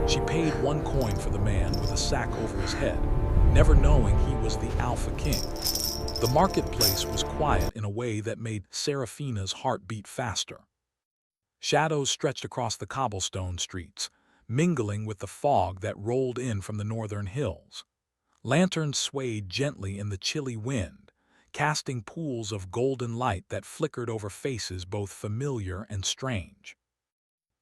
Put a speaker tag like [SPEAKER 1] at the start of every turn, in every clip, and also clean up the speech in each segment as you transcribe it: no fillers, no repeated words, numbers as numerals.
[SPEAKER 1] She paid 1 coin for the man with a sack over his head, never knowing he was the Alpha King. The marketplace was quiet in a way that made Serafina's heart beat faster. Shadows stretched across the cobblestone streets, mingling with the fog that rolled in from the northern hills. Lanterns swayed gently in the chilly wind, casting pools of golden light that flickered over faces both familiar and strange.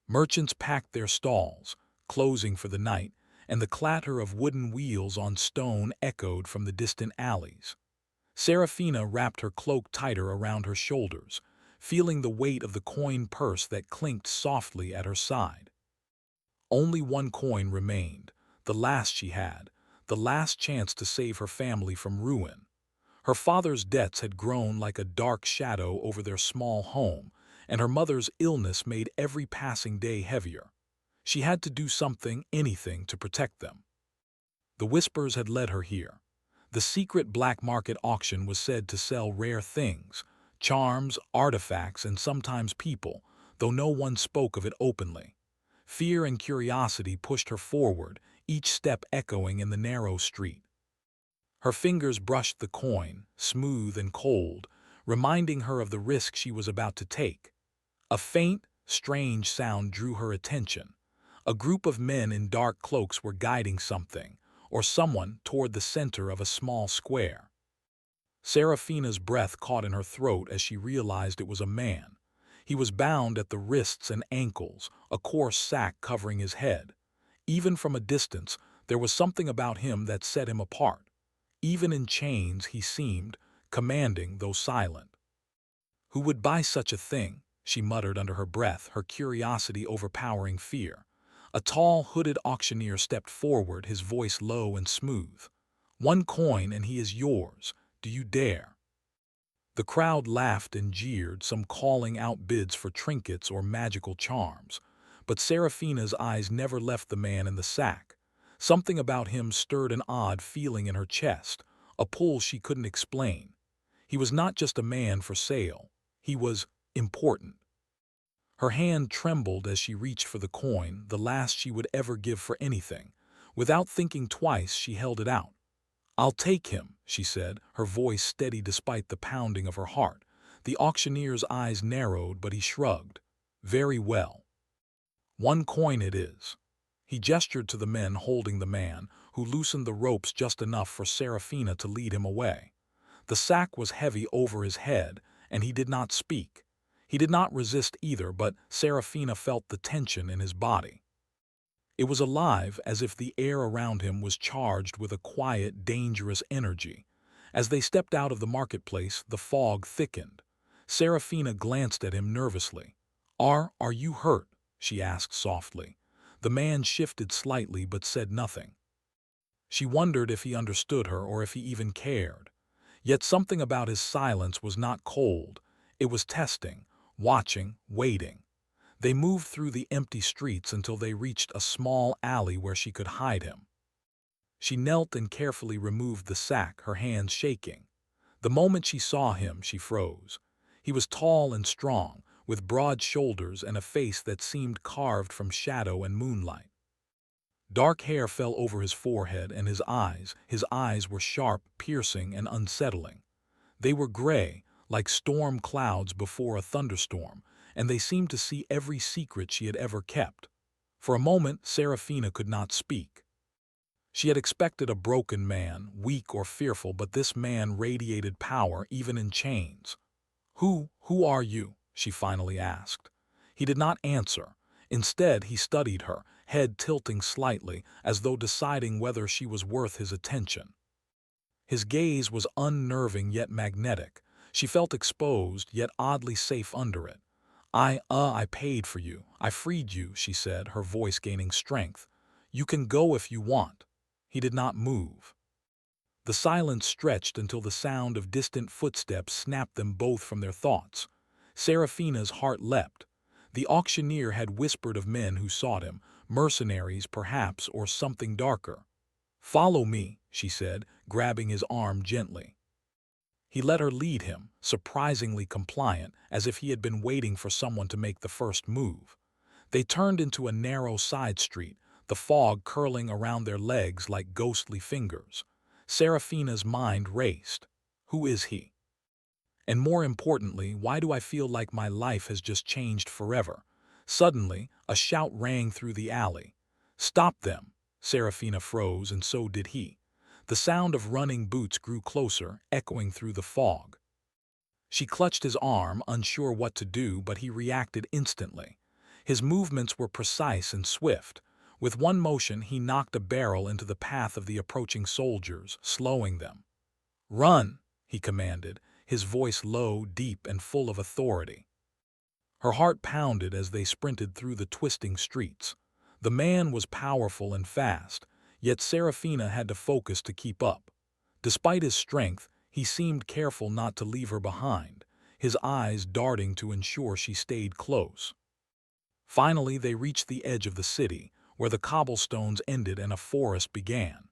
[SPEAKER 1] Merchants packed their stalls, closing for the night, and the clatter of wooden wheels on stone echoed from the distant alleys. Serafina wrapped her cloak tighter around her shoulders, feeling the weight of the coin purse that clinked softly at her side. Only 1 coin remained, the last she had, the last chance to save her family from ruin. Her father's debts had grown like a dark shadow over their small home, and her mother's illness made every passing day heavier. She had to do something, anything, to protect them. The whispers had led her here. The secret black market auction was said to sell rare things, charms, artifacts, and sometimes people, though no one spoke of it openly. Fear and curiosity pushed her forward, each step echoing in the narrow street. Her fingers brushed the coin, smooth and cold, reminding her of the risk she was about to take. A faint, strange sound drew her attention. A group of men in dark cloaks were guiding something, or someone, toward the center of a small square. Serafina's breath caught in her throat as she realized it was a man. He was bound at the wrists and ankles, a coarse sack covering his head. Even from a distance, there was something about him that set him apart. Even in chains, he seemed commanding, though silent. "Who would buy such a thing?" she muttered under her breath, her curiosity overpowering fear. A tall, hooded auctioneer stepped forward, his voice low and smooth. "1 coin and he is yours. Do you dare?" The crowd laughed and jeered, some calling out bids for trinkets or magical charms. But Serafina's eyes never left the man in the sack. Something about him stirred an odd feeling in her chest, a pull she couldn't explain. He was not just a man for sale. He was important. Her hand trembled as she reached for the coin, the last she would ever give for anything. Without thinking twice, she held it out. "I'll take him," she said, her voice steady despite the pounding of her heart. The auctioneer's eyes narrowed, but he shrugged. "Very well. 1 coin it is." He gestured to the men holding the man, who loosened the ropes just enough for Serafina to lead him away. The sack was heavy over his head, and he did not speak. He did not resist either, but Serafina felt the tension in his body. It was alive, as if the air around him was charged with a quiet, dangerous energy. As they stepped out of the marketplace, the fog thickened. Serafina glanced at him nervously. Are you hurt?" she asked softly. The man shifted slightly but said nothing. She wondered if he understood her or if he even cared. Yet something about his silence was not cold. It was testing, watching, waiting. They moved through the empty streets until they reached a small alley where she could hide him. She knelt and carefully removed the sack, her hands shaking. The moment she saw him, she froze. He was tall and strong, with broad shoulders and a face that seemed carved from shadow and moonlight. Dark hair fell over his forehead, and his eyes were sharp, piercing, and unsettling. They were gray, like storm clouds before a thunderstorm, and they seemed to see every secret she had ever kept. For a moment, Serafina could not speak. She had expected a broken man, weak or fearful, but this man radiated power even in chains. Who are you?" she finally asked. He did not answer. Instead, he studied her, head tilting slightly, as though deciding whether she was worth his attention. His gaze was unnerving yet magnetic. She felt exposed, yet oddly safe under it. I paid for you. I freed you," she said, her voice gaining strength. "You can go if you want." He did not move. The silence stretched until the sound of distant footsteps snapped them both from their thoughts. Serafina's heart leapt. The auctioneer had whispered of men who sought him, mercenaries perhaps, or something darker. "Follow me," she said, grabbing his arm gently. He let her lead him, surprisingly compliant, as if he had been waiting for someone to make the first move. They turned into a narrow side street, the fog curling around their legs like ghostly fingers. Serafina's mind raced. Who is he? And more importantly, why do I feel like my life has just changed forever? Suddenly, a shout rang through the alley. Stop them! Serafina froze, and so did he. The sound of running boots grew closer, echoing through the fog. She clutched his arm, unsure what to do, but he reacted instantly. His movements were precise and swift. With one motion, he knocked a barrel into the path of the approaching soldiers, slowing them. "Run!" he commanded, his voice low, deep, and full of authority. Her heart pounded as they sprinted through the twisting streets. The man was powerful and fast, yet Serafina had to focus to keep up. Despite his strength, he seemed careful not to leave her behind, his eyes darting to ensure she stayed close. Finally, they reached the edge of the city, where the cobblestones ended and a forest began.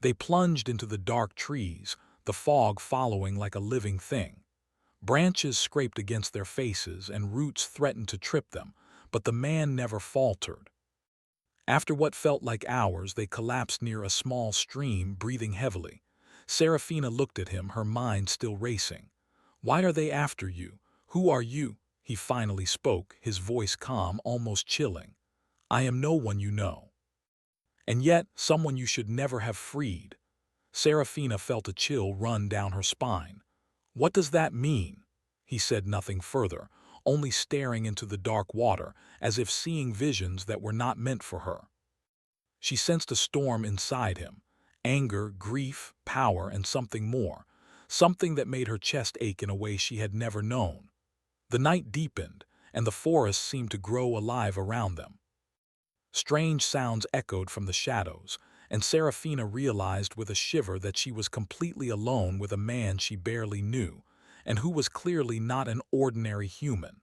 [SPEAKER 1] They plunged into the dark trees, the fog following like a living thing. Branches scraped against their faces and roots threatened to trip them, but the man never faltered. After what felt like hours, they collapsed near a small stream, breathing heavily. Serafina looked at him, her mind still racing. "Why are they after you? Who are you?" He finally spoke, his voice calm, almost chilling. "I am no one you know. And yet, someone you should never have freed." Serafina felt a chill run down her spine. "What does that mean?" He said nothing further, only staring into the dark water, as if seeing visions that were not meant for her. She sensed a storm inside him, anger, grief, power, and something more, something that made her chest ache in a way she had never known. The night deepened, and the forest seemed to grow alive around them. Strange sounds echoed from the shadows, and Serafina realized with a shiver that she was completely alone with a man she barely knew, and who was clearly not an ordinary human.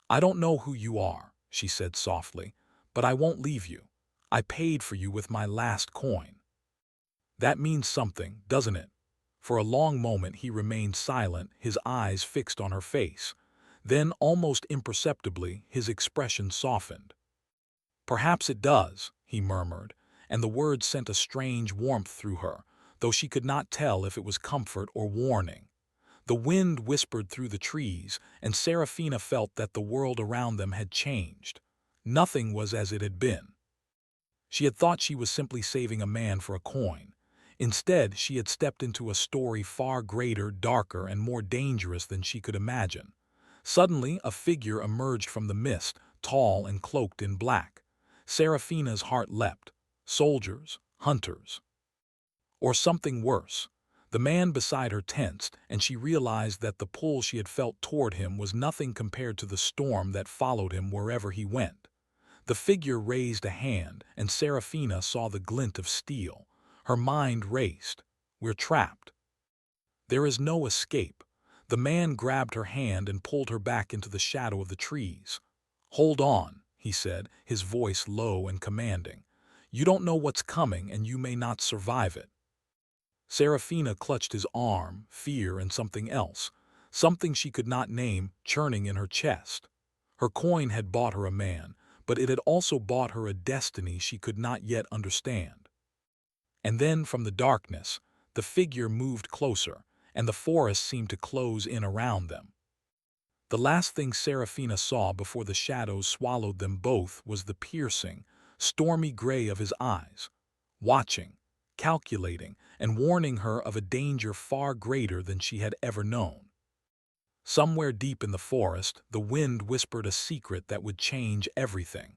[SPEAKER 1] "I don't know who you are," she said softly, "but I won't leave you. I paid for you with my last coin." "That means something, doesn't it?" For a long moment he remained silent, his eyes fixed on her face. Then, almost imperceptibly, his expression softened. "Perhaps it does," he murmured, and the words sent a strange warmth through her, though she could not tell if it was comfort or warning. The wind whispered through the trees, and Serafina felt that the world around them had changed. Nothing was as it had been. She had thought she was simply saving a man for a coin. Instead, she had stepped into a story far greater, darker, and more dangerous than she could imagine. Suddenly, a figure emerged from the mist, tall and cloaked in black. Serafina's heart leapt. Soldiers, hunters, or something worse. The man beside her tensed, and she realized that the pull she had felt toward him was nothing compared to the storm that followed him wherever he went. The figure raised a hand, and Serafina saw the glint of steel. Her mind raced. "We're trapped. There is no escape." The man grabbed her hand and pulled her back into the shadow of the trees. "Hold on," he said, his voice low and commanding. "You don't know what's coming, and you may not survive it." Serafina clutched his arm, fear and something else, something she could not name, churning in her chest. Her coin had bought her a man, but it had also bought her a destiny she could not yet understand. And then, from the darkness, the figure moved closer, and the forest seemed to close in around them. The last thing Serafina saw before the shadows swallowed them both was the piercing, stormy gray of his eyes, watching, calculating, and warning her of a danger far greater than she had ever known. Somewhere deep in the forest, the wind whispered a secret that would change everything.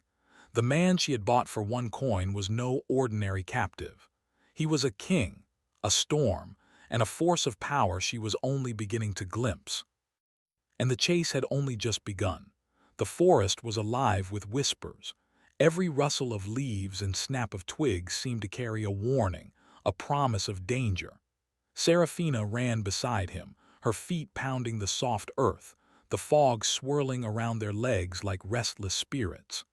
[SPEAKER 1] The man she had bought for one coin was no ordinary captive. He was a king, a storm, and a force of power she was only beginning to glimpse. And the chase had only just begun. The forest was alive with whispers. Every rustle of leaves and snap of twigs seemed to carry a warning, a promise of danger. Serafina ran beside him, her feet pounding the soft earth, the fog swirling around their legs like restless spirits.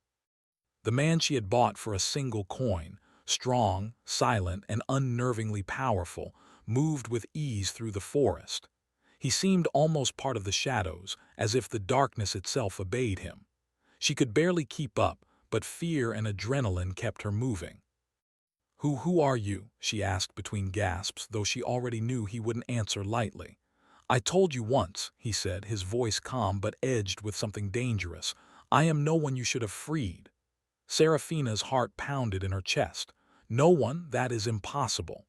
[SPEAKER 1] The man she had bought for a single coin, strong, silent, and unnervingly powerful, moved with ease through the forest. He seemed almost part of the shadows, as if the darkness itself obeyed him. She could barely keep up, but fear and adrenaline kept her moving. Who are you?" she asked between gasps, though she already knew he wouldn't answer lightly. "I told you once," he said, his voice calm but edged with something dangerous. "I am no one you should have freed." Seraphina's heart pounded in her chest. "No one? That is impossible."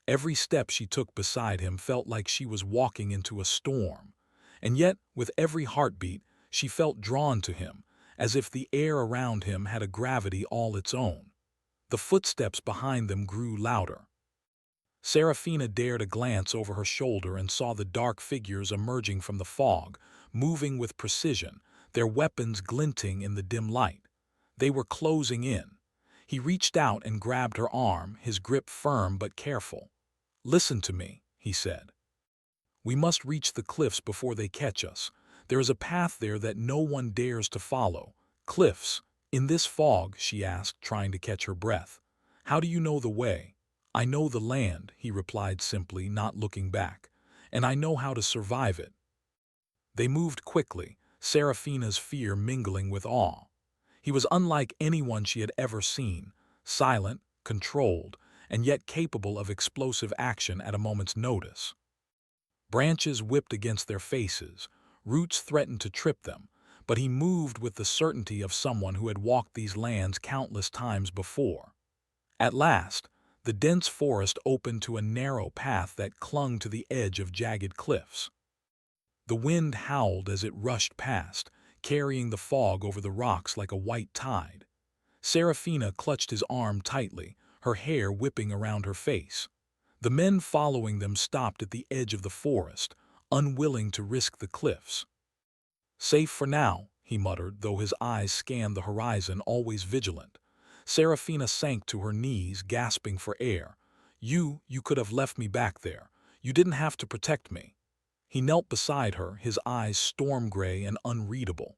[SPEAKER 1] Every step she took beside him felt like she was walking into a storm. And yet, with every heartbeat, she felt drawn to him, as if the air around him had a gravity all its own. The footsteps behind them grew louder. Seraphina dared a glance over her shoulder and saw the dark figures emerging from the fog, moving with precision, their weapons glinting in the dim light. They were closing in. He reached out and grabbed her arm, his grip firm but careful. "Listen to me," he said. "We must reach the cliffs before they catch us. There is a path there that no one dares to follow." "Cliffs? In this fog?" she asked, trying to catch her breath. "How do you know the way?" "I know the land," he replied simply, not looking back. "And I know how to survive it." They moved quickly, Seraphina's fear mingling with awe. He was unlike anyone she had ever seen, silent, controlled, and yet capable of explosive action at a moment's notice. Branches whipped against their faces, roots threatened to trip them, but he moved with the certainty of someone who had walked these lands countless times before. At last, the dense forest opened to a narrow path that clung to the edge of jagged cliffs. The wind howled as it rushed past, carrying the fog over the rocks like a white tide. Seraphina clutched his arm tightly, her hair whipping around her face. The men following them stopped at the edge of the forest, unwilling to risk the cliffs. "Safe for now," he muttered, though his eyes scanned the horizon, always vigilant. Seraphina sank to her knees, gasping for air. You could have left me back there. You didn't have to protect me." He knelt beside her, his eyes storm-gray and unreadable.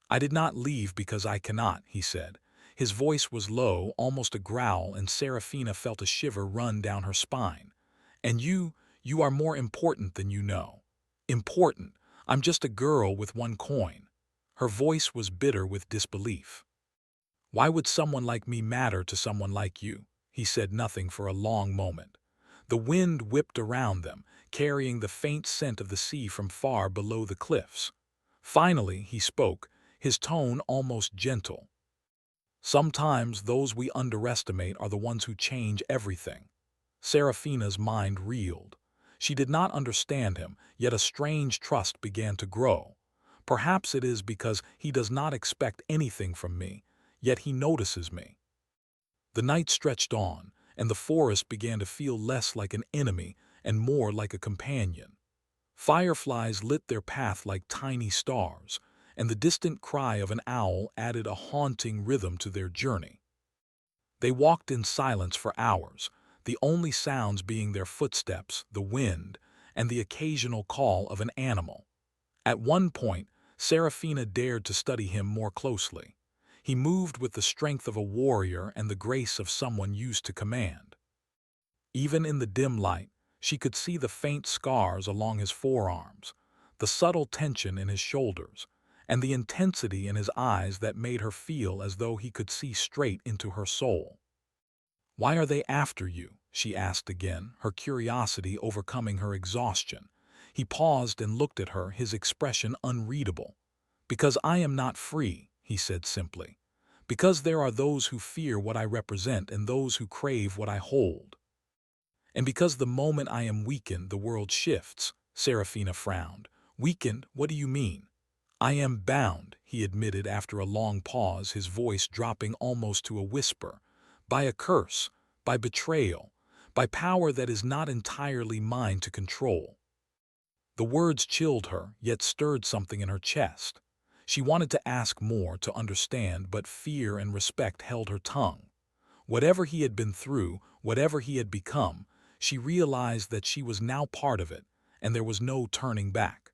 [SPEAKER 1] "I did not leave because I cannot," he said. His voice was low, almost a growl, and Seraphina felt a shiver run down her spine. "And you are more important than you know." "Important? I'm just a girl with one coin." Her voice was bitter with disbelief. "Why would someone like me matter to someone like you?" He said nothing for a long moment. The wind whipped around them, carrying the faint scent of the sea from far below the cliffs. Finally, he spoke, his tone almost gentle. "Sometimes those we underestimate are the ones who change everything." Seraphina's mind reeled. She did not understand him, yet a strange trust began to grow. "Perhaps it is because he does not expect anything from me, yet he notices me." The night stretched on, and the forest began to feel less like an enemy and more like a companion. Fireflies lit their path like tiny stars, and the distant cry of an owl added a haunting rhythm to their journey. They walked in silence for hours, the only sounds being their footsteps, the wind, and the occasional call of an animal. At one point, Seraphina dared to study him more closely. He moved with the strength of a warrior and the grace of someone used to command. Even in the dim light, she could see the faint scars along his forearms, the subtle tension in his shoulders, and the intensity in his eyes that made her feel as though he could see straight into her soul. "Why are they after you?" she asked again, her curiosity overcoming her exhaustion. He paused and looked at her, his expression unreadable. "Because I am not free," he said simply. "Because there are those who fear what I represent and those who crave what I hold. And because the moment I am weakened, the world shifts." Seraphina frowned. "Weakened? What do you mean?" "I am bound," he admitted after a long pause, his voice dropping almost to a whisper. "By a curse, by betrayal, by power that is not entirely mine to control." The words chilled her, yet stirred something in her chest. She wanted to ask more, to understand, but fear and respect held her tongue. Whatever he had been through, whatever he had become, she realized that she was now part of it, and there was no turning back.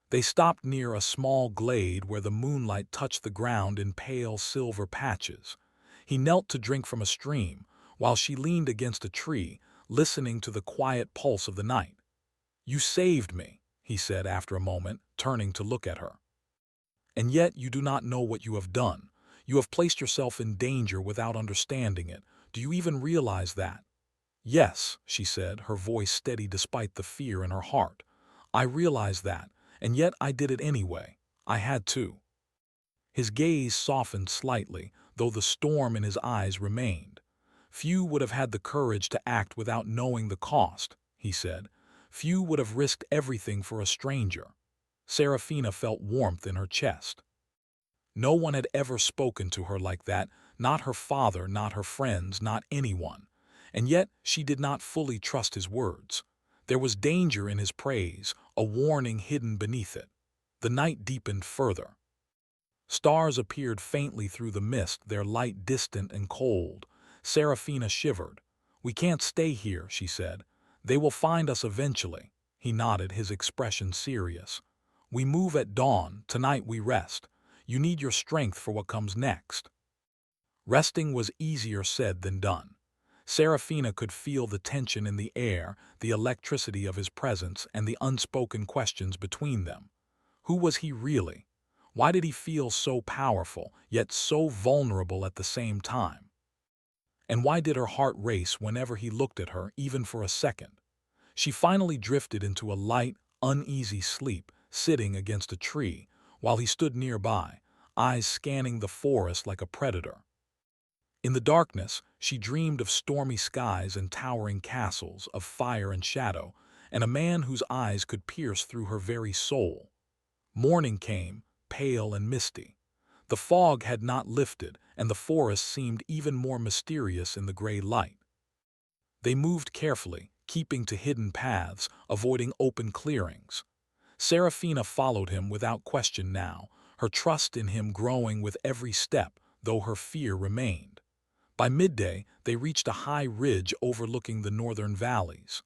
[SPEAKER 1] They stopped near a small glade where the moonlight touched the ground in pale silver patches. He knelt to drink from a stream, while she leaned against a tree, listening to the quiet pulse of the night. "You saved me," he said after a moment, turning to look at her. "And yet you do not know what you have done. You have placed yourself in danger without understanding it. Do you even realize that? Yes, she said, her voice steady despite the fear in her heart. I realize that, and yet I did it anyway. I had to. His gaze softened slightly, though the storm in his eyes remained. Few would have had the courage to act without knowing the cost, he said. Few would have risked everything for a stranger. Serafina felt warmth in her chest. No one had ever spoken to her like that, not her father, not her friends, not anyone. And yet she did not fully trust his words. There was danger in his praise, a warning hidden beneath it. The night deepened further. Stars appeared faintly through the mist, their light distant and cold. Serafina shivered. We can't stay here, she said. They will find us eventually. He nodded, his expression serious. We move at dawn, tonight we rest. You need your strength for what comes next. Resting was easier said than done. Serafina could feel the tension in the air, the electricity of his presence, and the unspoken questions between them. Who was he really? Why did he feel so powerful, yet so vulnerable at the same time? And why did her heart race whenever he looked at her, even for a second? She finally drifted into a light, uneasy sleep, sitting against a tree, while he stood nearby, eyes scanning the forest like a predator. In the darkness, she dreamed of stormy skies and towering castles, of fire and shadow, and a man whose eyes could pierce through her very soul. Morning came, pale and misty. The fog had not lifted, and the forest seemed even more mysterious in the gray light. They moved carefully, keeping to hidden paths, avoiding open clearings. Serafina followed him without question now, her trust in him growing with every step, though her fear remained. By midday, they reached a high ridge overlooking the northern valleys.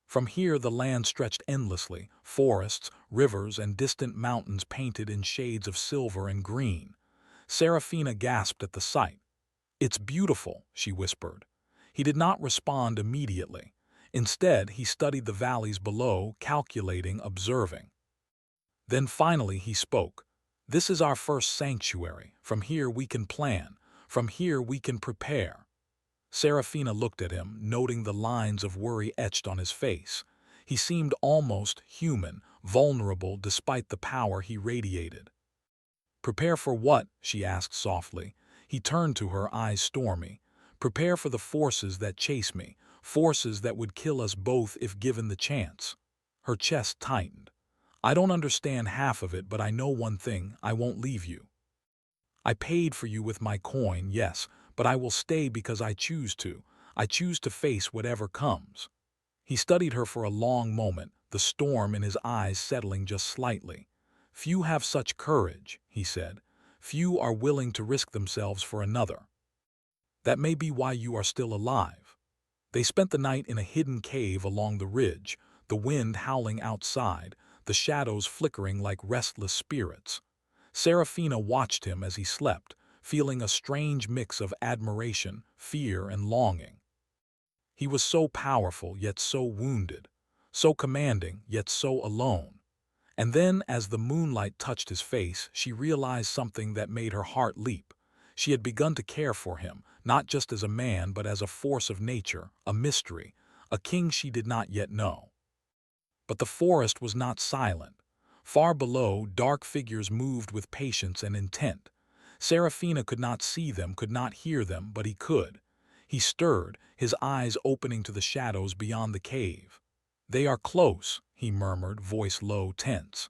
[SPEAKER 1] From here the land stretched endlessly, forests, rivers, and distant mountains painted in shades of silver and green. Serafina gasped at the sight. It's beautiful, she whispered. He did not respond immediately. Instead, he studied the valleys below, calculating, observing. Then finally he spoke. This is our first sanctuary. From here we can plan. From here we can prepare. Serafina looked at him, noting the lines of worry etched on his face. He seemed almost human, vulnerable despite the power he radiated. Prepare for what? She asked softly. He turned to her, eyes stormy. Prepare for the forces that chase me, forces that would kill us both if given the chance. Her chest tightened. I don't understand half of it, but I know one thing, I won't leave you. I paid for you with my coin, yes, but I will stay because I choose to. I choose to face whatever comes. He studied her for a long moment, the storm in his eyes settling just slightly. Few have such courage, he said. Few are willing to risk themselves for another. That may be why you are still alive. They spent the night in a hidden cave along the ridge, the wind howling outside, the shadows flickering like restless spirits. Serafina watched him as he slept, feeling a strange mix of admiration, fear, and longing. He was so powerful yet so wounded, so commanding yet so alone. And then, as the moonlight touched his face, she realized something that made her heart leap. She had begun to care for him, not just as a man but as a force of nature, a mystery, a king she did not yet know. But the forest was not silent. Far below, dark figures moved with patience and intent. Serafina could not see them, could not hear them, but he could. He stirred, his eyes opening to the shadows beyond the cave. They are close, he murmured, voice low, tense.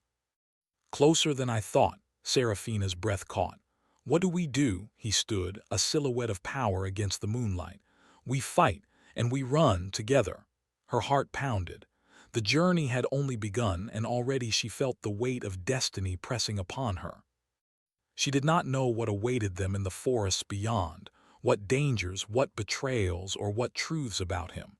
[SPEAKER 1] Closer than I thought, Serafina's breath caught. What do we do? He stood, a silhouette of power against the moonlight. We fight, and we run together. Her heart pounded. The journey had only begun, and already she felt the weight of destiny pressing upon her. She did not know what awaited them in the forests beyond, what dangers, what betrayals, or what truths about him.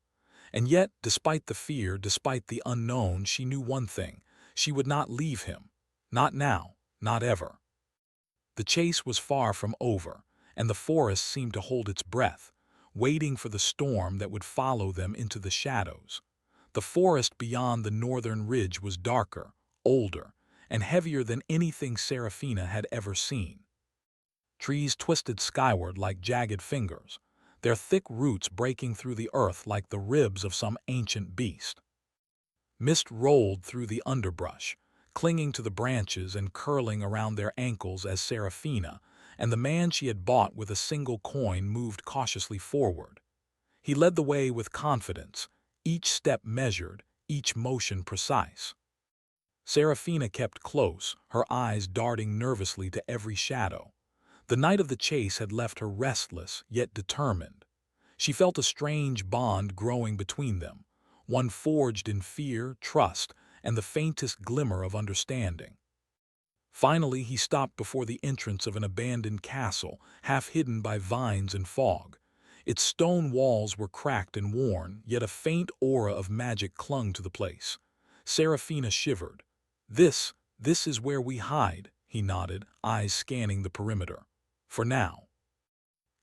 [SPEAKER 1] And yet, despite the fear, despite the unknown, she knew one thing. She would not leave him. Not now, not ever. The chase was far from over, and the forest seemed to hold its breath, waiting for the storm that would follow them into the shadows. The forest beyond the northern ridge was darker, older, and heavier than anything Serafina had ever seen. Trees twisted skyward like jagged fingers, their thick roots breaking through the earth like the ribs of some ancient beast. Mist rolled through the underbrush, clinging to the branches and curling around their ankles as Seraphina and the man she had bought with a single coin moved cautiously forward. He led the way with confidence, each step measured, each motion precise. Seraphina kept close, her eyes darting nervously to every shadow. The night of the chase had left her restless, yet determined. She felt a strange bond growing between them, one forged in fear, trust, and the faintest glimmer of understanding. Finally, he stopped before the entrance of an abandoned castle, half hidden by vines and fog. Its stone walls were cracked and worn, yet a faint aura of magic clung to the place. Seraphina shivered. This is where we hide, he nodded, eyes scanning the perimeter. For now.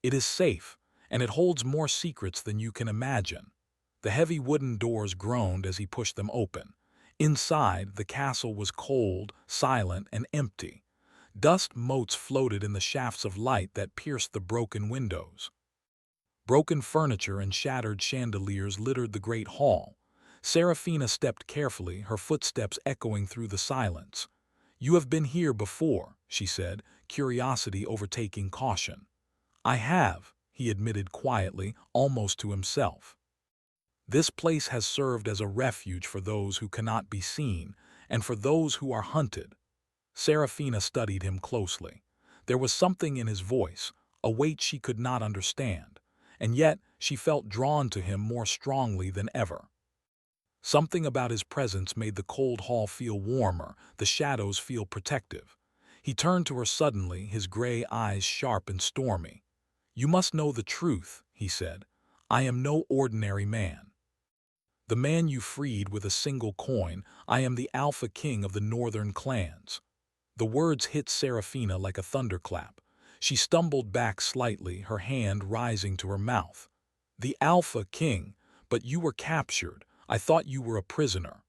[SPEAKER 1] It is safe, and it holds more secrets than you can imagine. The heavy wooden doors groaned as he pushed them open. Inside, the castle was cold, silent, and empty. Dust motes floated in the shafts of light that pierced the broken windows. Broken furniture and shattered chandeliers littered the great hall. Seraphina stepped carefully, her footsteps echoing through the silence. "You have been here before," she said, curiosity overtaking caution. "I have," he admitted quietly, almost to himself. "This place has served as a refuge for those who cannot be seen, and for those who are hunted." Seraphina studied him closely. There was something in his voice, a weight she could not understand, and yet she felt drawn to him more strongly than ever. Something about his presence made the cold hall feel warmer, the shadows feel protective. He turned to her suddenly, his gray eyes sharp and stormy. "You must know the truth," he said. "I am no ordinary man. The man you freed with a single coin, I am the Alpha King of the northern clans." The words hit Seraphina like a thunderclap. She stumbled back slightly, her hand rising to her mouth. "The Alpha King, but you were captured. I thought you were a prisoner."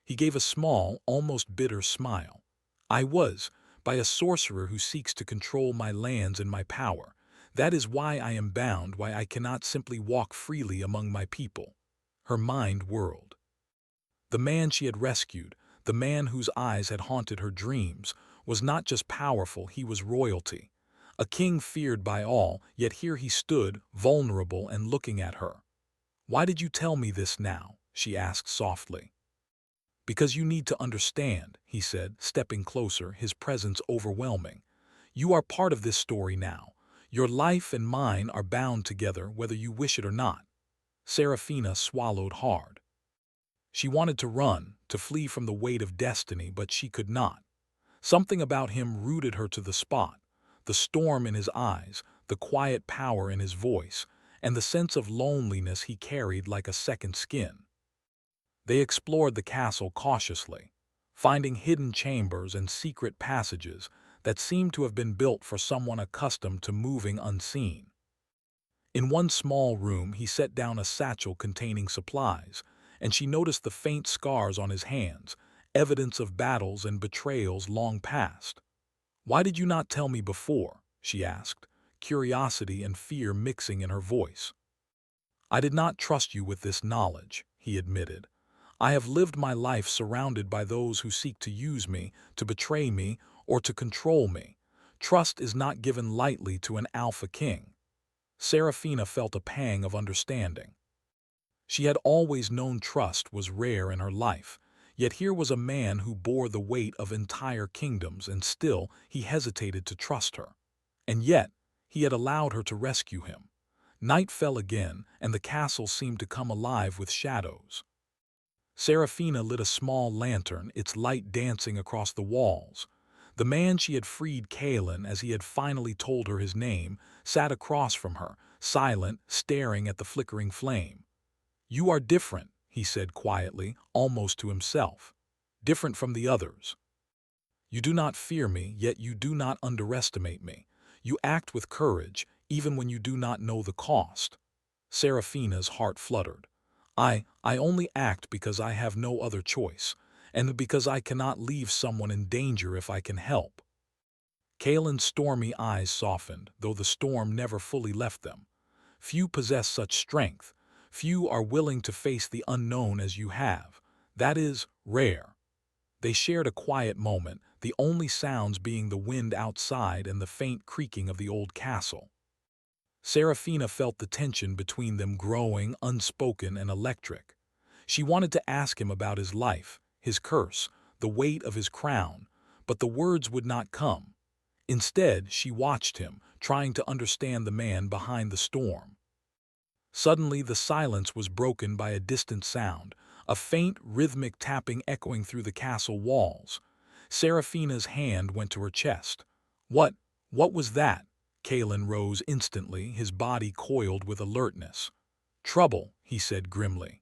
[SPEAKER 1] He gave a small, almost bitter smile. "I was, by a sorcerer who seeks to control my lands and my power. That is why I am bound, why I cannot simply walk freely among my people." Her mind whirled. The man she had rescued, the man whose eyes had haunted her dreams, was not just powerful, he was royalty. A king feared by all, yet here he stood, vulnerable and looking at her. "Why did you tell me this now?" she asked softly. "Because you need to understand," he said, stepping closer, his presence overwhelming. "You are part of this story now. Your life and mine are bound together whether you wish it or not." Seraphina swallowed hard. She wanted to run, to flee from the weight of destiny, but she could not. Something about him rooted her to the spot, the storm in his eyes, the quiet power in his voice, and the sense of loneliness he carried like a second skin. They explored the castle cautiously, finding hidden chambers and secret passages that seemed to have been built for someone accustomed to moving unseen. In one small room, he set down a satchel containing supplies, and she noticed the faint scars on his hands, evidence of battles and betrayals long past. "Why did you not tell me before?" she asked, curiosity and fear mixing in her voice. "I did not trust you with this knowledge," he admitted. "I have lived my life surrounded by those who seek to use me, to betray me, or to control me. Trust is not given lightly to an Alpha King." Seraphina felt a pang of understanding. She had always known trust was rare in her life, yet here was a man who bore the weight of entire kingdoms, and still he hesitated to trust her. And yet, he had allowed her to rescue him. Night fell again, and the castle seemed to come alive with shadows. Seraphina lit a small lantern, its light dancing across the walls. The man she had freed, Kalen, as he had finally told her his name, sat across from her, silent, staring at the flickering flame. "You are different," he said quietly, almost to himself. "Different from the others. You do not fear me, yet you do not underestimate me. You act with courage, even when you do not know the cost." Seraphina's heart fluttered. I only act because I have no other choice, and because I cannot leave someone in danger if I can help." Kalen's stormy eyes softened, though the storm never fully left them. Few possess such strength. Few are willing to face the unknown as you have. That is rare. They shared a quiet moment, the only sounds being the wind outside and the faint creaking of the old castle. Serafina felt the tension between them growing, unspoken and electric. She wanted to ask him about his life, his curse, the weight of his crown, but the words would not come. Instead, she watched him, trying to understand the man behind the storm. Suddenly, the silence was broken by a distant sound, a faint, rhythmic tapping echoing through the castle walls. Serafina's hand went to her chest. What was that? Kalen rose instantly, his body coiled with alertness. Trouble, he said grimly.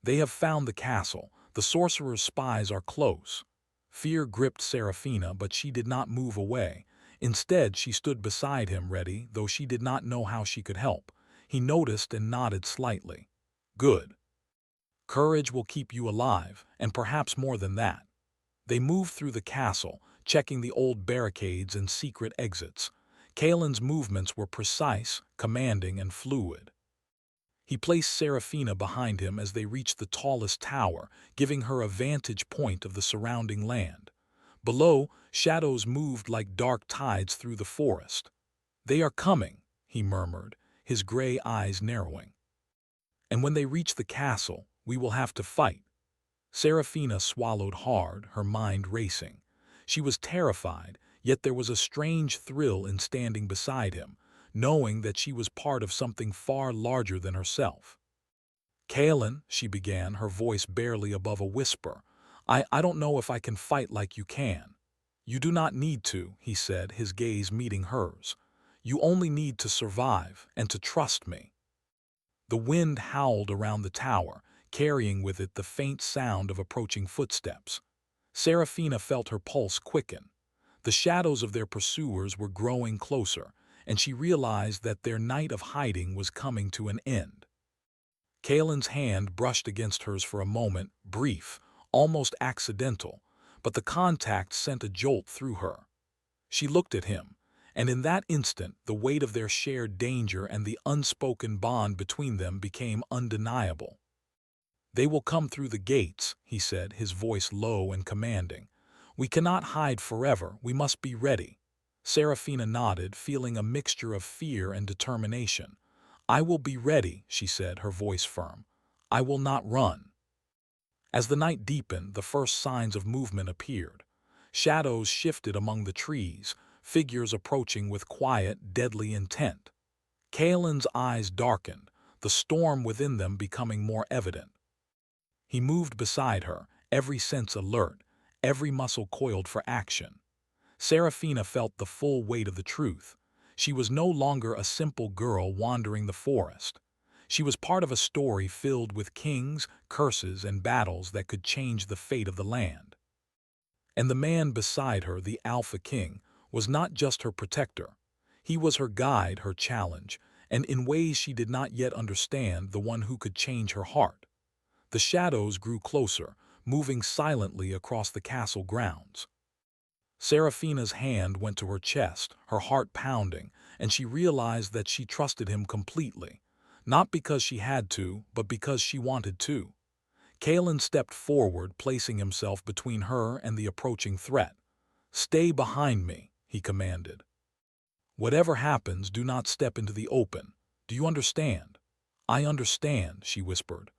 [SPEAKER 1] They have found the castle. The sorcerer's spies are close. Fear gripped Serafina, but she did not move away. Instead, she stood beside him, ready, though she did not know how she could help. He noticed and nodded slightly. Good. Courage will keep you alive, and perhaps more than that. They moved through the castle, checking the old barricades and secret exits. Kalen's movements were precise, commanding, and fluid. He placed Serafina behind him as they reached the tallest tower, giving her a vantage point of the surrounding land. Below, shadows moved like dark tides through the forest. They are coming, he murmured, his gray eyes narrowing. And when they reach the castle, we will have to fight. Serafina swallowed hard, her mind racing. She was terrified, yet there was a strange thrill in standing beside him, knowing that she was part of something far larger than herself. Kalen, she began, her voice barely above a whisper, I don't know if I can fight like you can. You do not need to, he said, his gaze meeting hers. You only need to survive and to trust me. The wind howled around the tower, carrying with it the faint sound of approaching footsteps. Serafina felt her pulse quicken. The shadows of their pursuers were growing closer, and she realized that their night of hiding was coming to an end. Kalen's hand brushed against hers for a moment, brief, almost accidental, but the contact sent a jolt through her. She looked at him, and in that instant the weight of their shared danger and the unspoken bond between them became undeniable. They will come through the gates, he said, his voice low and commanding. We cannot hide forever, we must be ready. Serafina nodded, feeling a mixture of fear and determination. I will be ready, she said, her voice firm. I will not run. As the night deepened, the first signs of movement appeared. Shadows shifted among the trees, figures approaching with quiet, deadly intent. Kalen's eyes darkened, the storm within them becoming more evident. He moved beside her, every sense alert, every muscle coiled for action. Serafina felt the full weight of the truth. She was no longer a simple girl wandering the forest. She was part of a story filled with kings, curses, and battles that could change the fate of the land. And the man beside her, the Alpha King, was not just her protector. He was her guide, her challenge, and in ways she did not yet understand, the one who could change her heart. The shadows grew closer, moving silently across the castle grounds. Serafina's hand went to her chest, her heart pounding, and she realized that she trusted him completely, not because she had to, but because she wanted to. Kalen stepped forward, placing himself between her and the approaching threat. Stay behind me, he commanded. Whatever happens, do not step into the open. Do you understand? I understand, she whispered.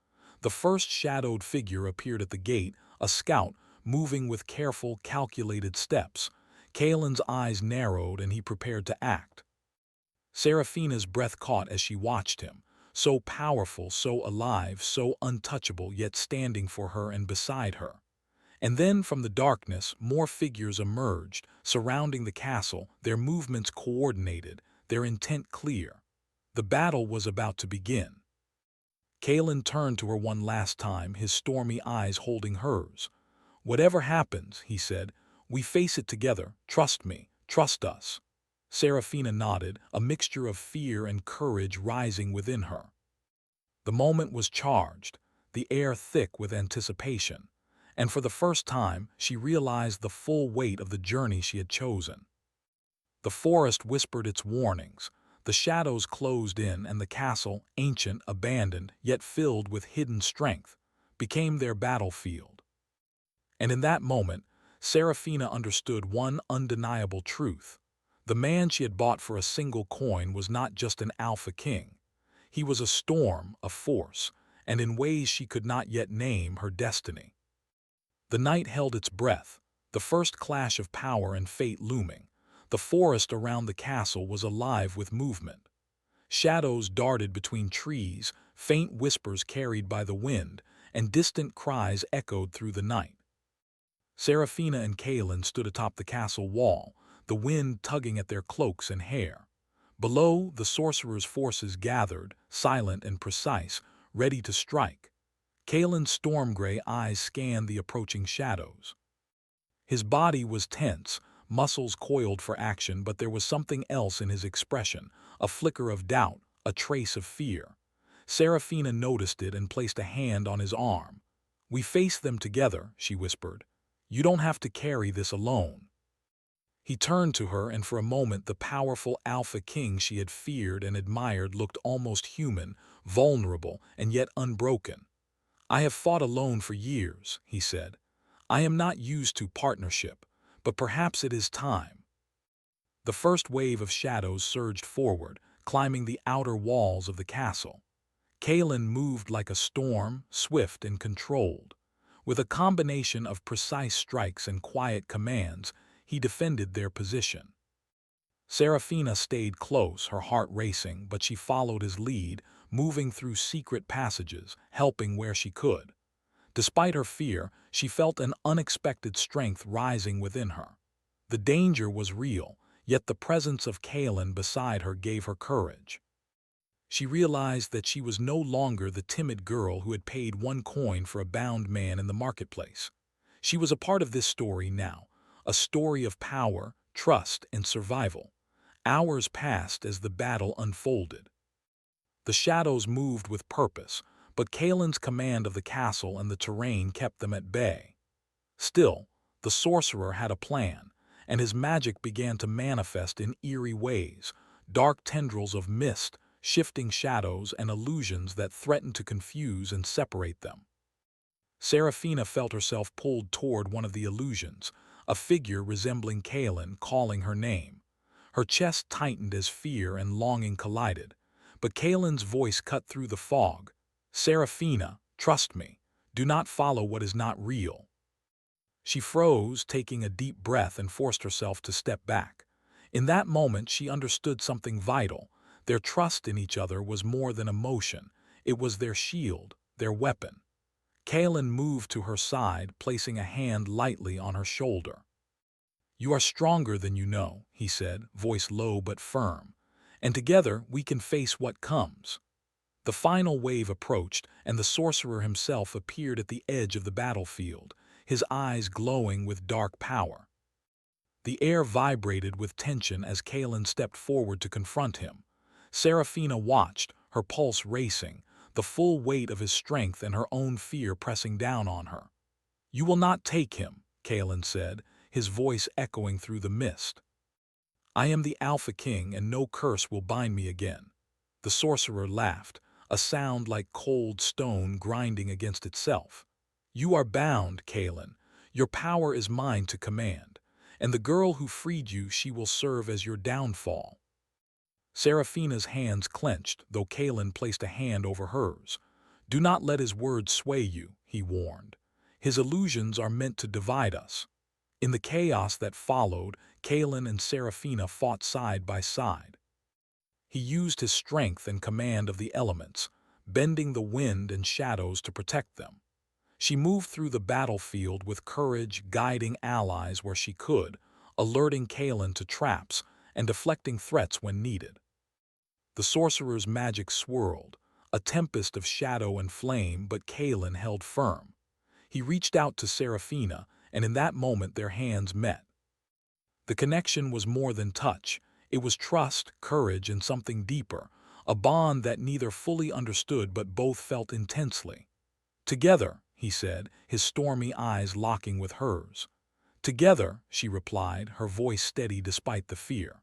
[SPEAKER 1] The first shadowed figure appeared at the gate, a scout, moving with careful, calculated steps. Kalen's eyes narrowed and he prepared to act. Serafina's breath caught as she watched him, so powerful, so alive, so untouchable, yet standing for her and beside her. And then from the darkness, more figures emerged, surrounding the castle, their movements coordinated, their intent clear. The battle was about to begin. Kalen turned to her one last time, his stormy eyes holding hers. Whatever happens, he said, we face it together. Trust me, trust us. Serafina nodded, a mixture of fear and courage rising within her. The moment was charged, the air thick with anticipation, and for the first time she realized the full weight of the journey she had chosen. The forest whispered its warnings. The shadows closed in, and the castle, ancient, abandoned, yet filled with hidden strength, became their battlefield. And in that moment, Serafina understood one undeniable truth. The man she had bought for a single coin was not just an alpha king. He was a storm, a force, and in ways she could not yet name, her destiny. The night held its breath, the first clash of power and fate looming. The forest around the castle was alive with movement. Shadows darted between trees, faint whispers carried by the wind, and distant cries echoed through the night. Serafina and Kaelin stood atop the castle wall, the wind tugging at their cloaks and hair. Below, the sorcerer's forces gathered, silent and precise, ready to strike. Kaelin's storm-gray eyes scanned the approaching shadows. His body was tense, muscles coiled for action, but there was something else in his expression, a flicker of doubt, a trace of fear. Serafina noticed it and placed a hand on his arm. "We face them together," she whispered. "You don't have to carry this alone." He turned to her, and for a moment the powerful Alpha King she had feared and admired looked almost human, vulnerable, and yet unbroken. "I have fought alone for years," he said. "I am not used to partnership, but perhaps it is time." The first wave of shadows surged forward, climbing the outer walls of the castle. Kaelin moved like a storm, swift and controlled. With a combination of precise strikes and quiet commands, he defended their position. Serafina stayed close, her heart racing, but she followed his lead, moving through secret passages, helping where she could. Despite her fear, she felt an unexpected strength rising within her. The danger was real, yet the presence of Kaelin beside her gave her courage. She realized that she was no longer the timid girl who had paid one coin for a bound man in the marketplace. She was a part of this story now, a story of power, trust, and survival. Hours passed as the battle unfolded. The shadows moved with purpose, but Kaelin's command of the castle and the terrain kept them at bay. Still, the sorcerer had a plan, and his magic began to manifest in eerie ways, dark tendrils of mist, shifting shadows, and illusions that threatened to confuse and separate them. Serafina felt herself pulled toward one of the illusions, a figure resembling Kaelin calling her name. Her chest tightened as fear and longing collided, but Kaelin's voice cut through the fog. "Serafina, trust me. Do not follow what is not real." She froze, taking a deep breath, and forced herself to step back. In that moment, she understood something vital. Their trust in each other was more than emotion. It was their shield, their weapon. Kaelin moved to her side, placing a hand lightly on her shoulder. "You are stronger than you know," he said, voice low but firm. "And together we can face what comes." The final wave approached, and the sorcerer himself appeared at the edge of the battlefield, his eyes glowing with dark power. The air vibrated with tension as Kaelin stepped forward to confront him. Serafina watched, her pulse racing, the full weight of his strength and her own fear pressing down on her. "You will not take him," Kaelin said, his voice echoing through the mist. "I am the Alpha King, and no curse will bind me again." The sorcerer laughed, a sound like cold stone grinding against itself. "You are bound, Kaelin. Your power is mine to command, and the girl who freed you, she will serve as your downfall." Serafina's hands clenched, though Kaelin placed a hand over hers. "Do not let his words sway you," he warned. "His illusions are meant to divide us." In the chaos that followed, Kaelin and Serafina fought side by side. He used his strength and command of the elements, bending the wind and shadows to protect them. She moved through the battlefield with courage, guiding allies where she could, alerting Kaelin to traps and deflecting threats when needed. The sorcerer's magic swirled, a tempest of shadow and flame, but Kaelin held firm. He reached out to Serafina, and in that moment their hands met. The connection was more than touch. It was trust, courage, and something deeper, a bond that neither fully understood but both felt intensely. "Together," he said, his stormy eyes locking with hers. "Together," she replied, her voice steady despite the fear.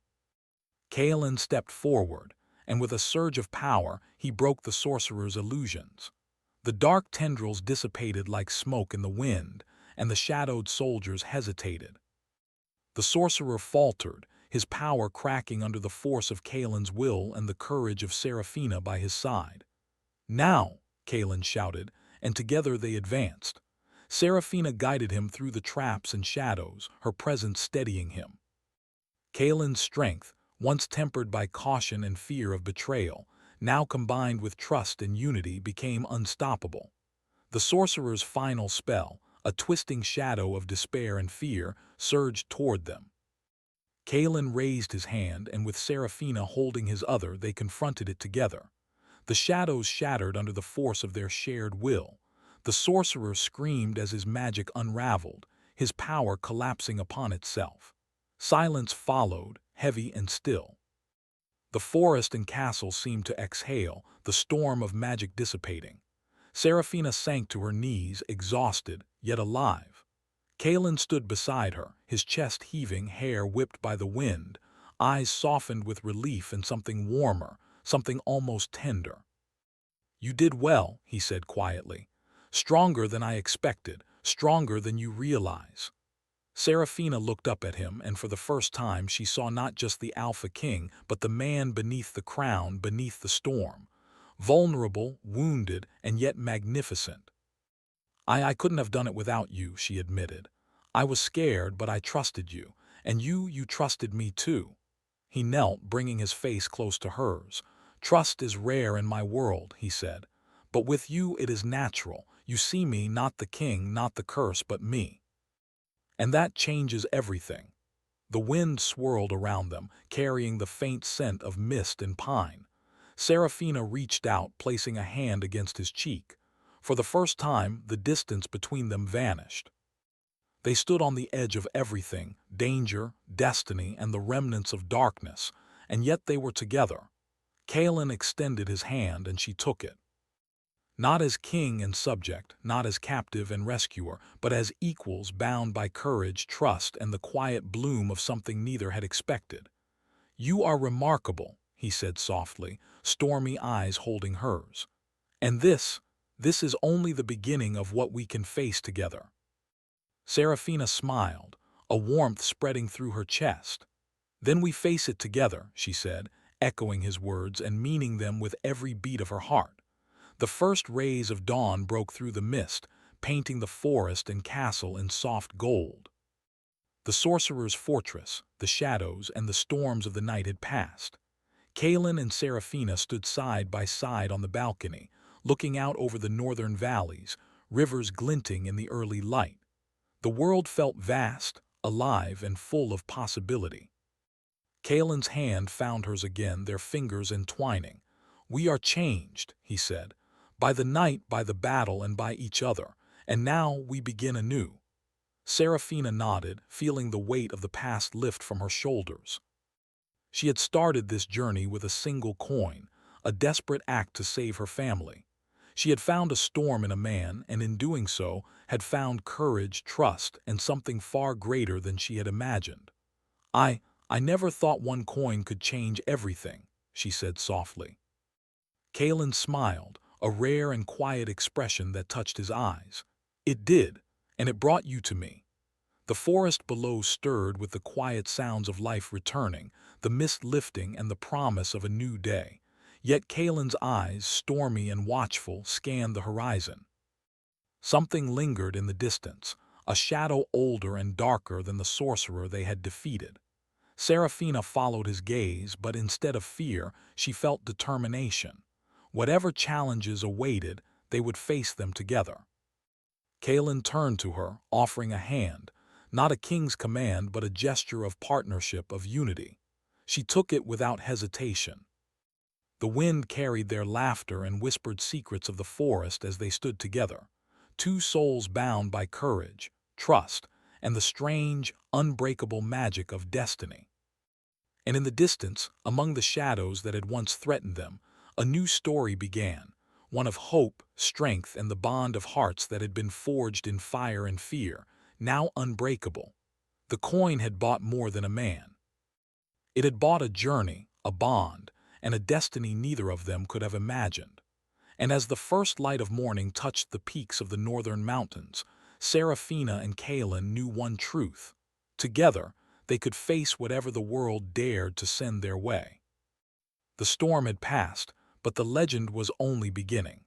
[SPEAKER 1] Kaelin stepped forward, and with a surge of power, he broke the sorcerer's illusions. The dark tendrils dissipated like smoke in the wind, and the shadowed soldiers hesitated. The sorcerer faltered, his power cracking under the force of Kaelin's will and the courage of Seraphina by his side. "Now!" Kaelin shouted, and together they advanced. Seraphina guided him through the traps and shadows, her presence steadying him. Kaelin's strength, once tempered by caution and fear of betrayal, now combined with trust and unity, became unstoppable. The sorcerer's final spell, a twisting shadow of despair and fear, surged toward them. Kaelin raised his hand, and with Seraphina holding his other, they confronted it together. The shadows shattered under the force of their shared will. The sorcerer screamed as his magic unraveled, his power collapsing upon itself. Silence followed, heavy and still. The forest and castle seemed to exhale, the storm of magic dissipating. Seraphina sank to her knees, exhausted, yet alive. Kaelin stood beside her, his chest heaving, hair whipped by the wind, eyes softened with relief and something warmer, something almost tender. "You did well," he said quietly. "Stronger than I expected, stronger than you realize." Seraphina looked up at him, and for the first time she saw not just the Alpha King, but the man beneath the crown, beneath the storm. Vulnerable, wounded, and yet magnificent. I couldn't have done it without you," she admitted. "I was scared, but I trusted you, and you trusted me too." He knelt, bringing his face close to hers. "Trust is rare in my world," he said, "but with you it is natural. You see me, not the king, not the curse, but me. And that changes everything." The wind swirled around them, carrying the faint scent of mist and pine. Seraphina reached out, placing a hand against his cheek. For the first time, the distance between them vanished. They stood on the edge of everything, danger, destiny, and the remnants of darkness, and yet they were together. Kaelin extended his hand, and she took it. Not as king and subject, not as captive and rescuer, but as equals bound by courage, trust, and the quiet bloom of something neither had expected. "You are remarkable," he said softly, stormy eyes holding hers. "And this is only the beginning of what we can face together." Seraphina smiled, a warmth spreading through her chest. "Then we face it together," she said, echoing his words and meaning them with every beat of her heart. The first rays of dawn broke through the mist, painting the forest and castle in soft gold. The sorcerer's fortress, the shadows, and the storms of the night had passed. Kaelin and Seraphina stood side by side on the balcony, looking out over the northern valleys, rivers glinting in the early light. The world felt vast, alive, and full of possibility. Kaelin's hand found hers again, their fingers entwining. "We are changed," he said, "by the night, by the battle, and by each other, and now we begin anew." Seraphina nodded, feeling the weight of the past lift from her shoulders. She had started this journey with a single coin, a desperate act to save her family. She had found a storm in a man, and in doing so, had found courage, trust, and something far greater than she had imagined. I never thought one coin could change everything," she said softly. Kaelin smiled, a rare and quiet expression that touched his eyes. "It did, and it brought you to me." The forest below stirred with the quiet sounds of life returning, the mist lifting and the promise of a new day. Yet Kaelin's eyes, stormy and watchful, scanned the horizon. Something lingered in the distance, a shadow older and darker than the sorcerer they had defeated. Seraphina followed his gaze, but instead of fear, she felt determination. Whatever challenges awaited, they would face them together. Kaelin turned to her, offering a hand, not a king's command, but a gesture of partnership, of unity. She took it without hesitation. The wind carried their laughter and whispered secrets of the forest as they stood together, two souls bound by courage, trust, and the strange, unbreakable magic of destiny. And in the distance, among the shadows that had once threatened them, a new story began, one of hope, strength, and the bond of hearts that had been forged in fire and fear, now unbreakable. The coin had bought more than a man. It had bought a journey, a bond, and a destiny neither of them could have imagined. And as the first light of morning touched the peaks of the northern mountains, Serafina and Kalen knew one truth. Together, they could face whatever the world dared to send their way. The storm had passed, but the legend was only beginning.